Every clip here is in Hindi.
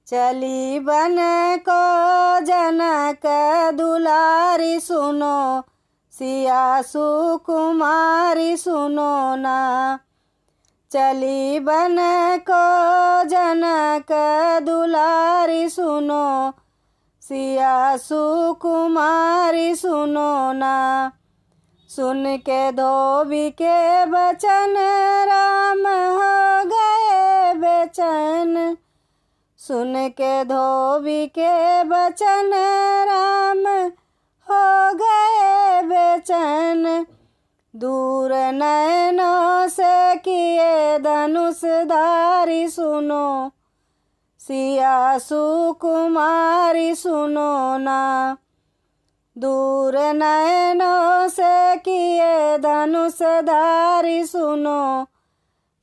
चली बन को जनक दुलारी सुनो, सिया सुकुमारी सुनो ना। चली बन को जनक दुलारी सुनो, सिया सुकुमारी सुनो ना। सुन के धोबी के बचन राम हो गए बेचैन। सुन के धोबी के बचन राम हो गए बेचैन। दूर नैनों से किए धनुषधारी सुनो, सिया सुकुमारी सुनो ना। दूर नैनों से किए धनुषधारी सुनो,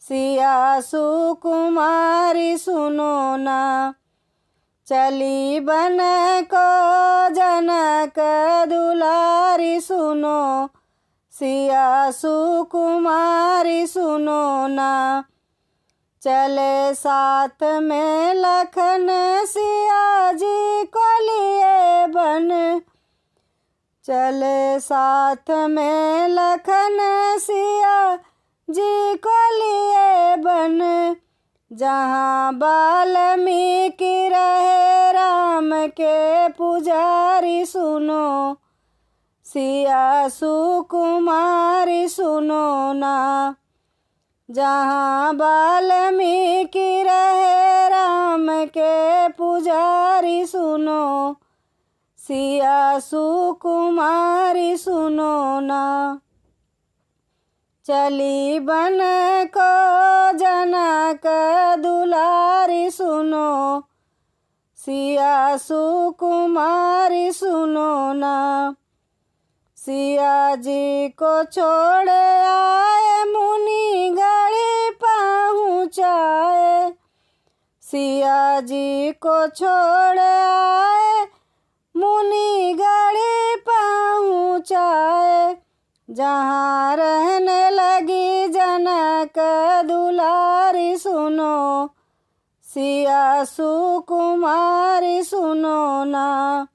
सिया सुकुमारी सुनो ना। चली बन को जनक दुलारी सुनो, सिया सुकुमारी सुनो ना। चले साथ में लखन सिया जी को लिए बन। चले साथ में लखन सिया जी को लिए बन। जहाँ वाल्मीकि रहे राम के पुजारी सुनो, सिया सुकुमारी सुनो ना। जहाँ वाल्मीकि रहे राम के पुजारी सुनो, सिया सुकुमारी सुनो ना। चली बन को जनक दुलारी सुनो, सिया सुकुमारी सुनो ना। सिया जी को छोड़ आए मुनि गढ़ी पहुँचाए। सिया जी को छोड़ आए मुनि गढ़ी पहुँचाए। जहाँ रहने लगी जनक दुलारी सुनो, सिया सुकुमारी सुनो ना।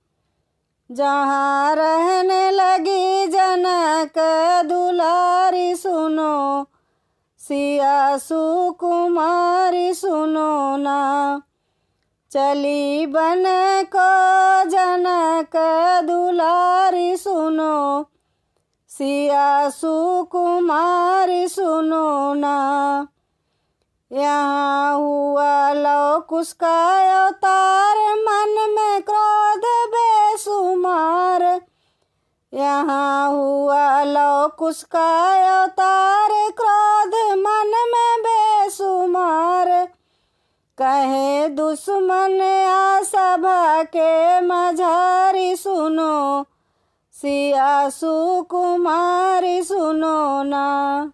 जहाँ रहने लगी जनक दुलारी सुनो, सिया सुकुमारी सुनो ना। चली बन को जनक दुलारी सुनो, सिया सुकुमारी सुनो ना। यहाँ हुआ लव कुश का अवतार, मन में क्रोध बेसुमार। यहाँ हुआ लव कुश का अवतार, क्रोध मन में बेसुमार। कहे दुश्मन आ सभा के मझारी सुनो, सिया सुकुमारी सुनो ना।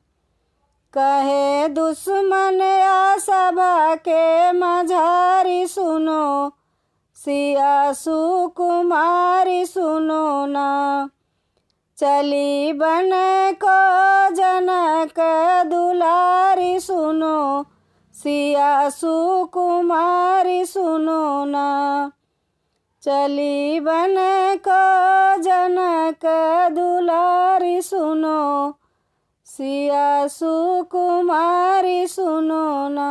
कहे दुश्मन आ सभा के मझारी सुनो, सिया सुकुमारी सुनो ना। चली बन को जनक दुलारी सुनो, सिया सुकुमारी सुनो ना। चली बन को जनक दुलारी सुनो, सिया सुकुमारी सुनो ना।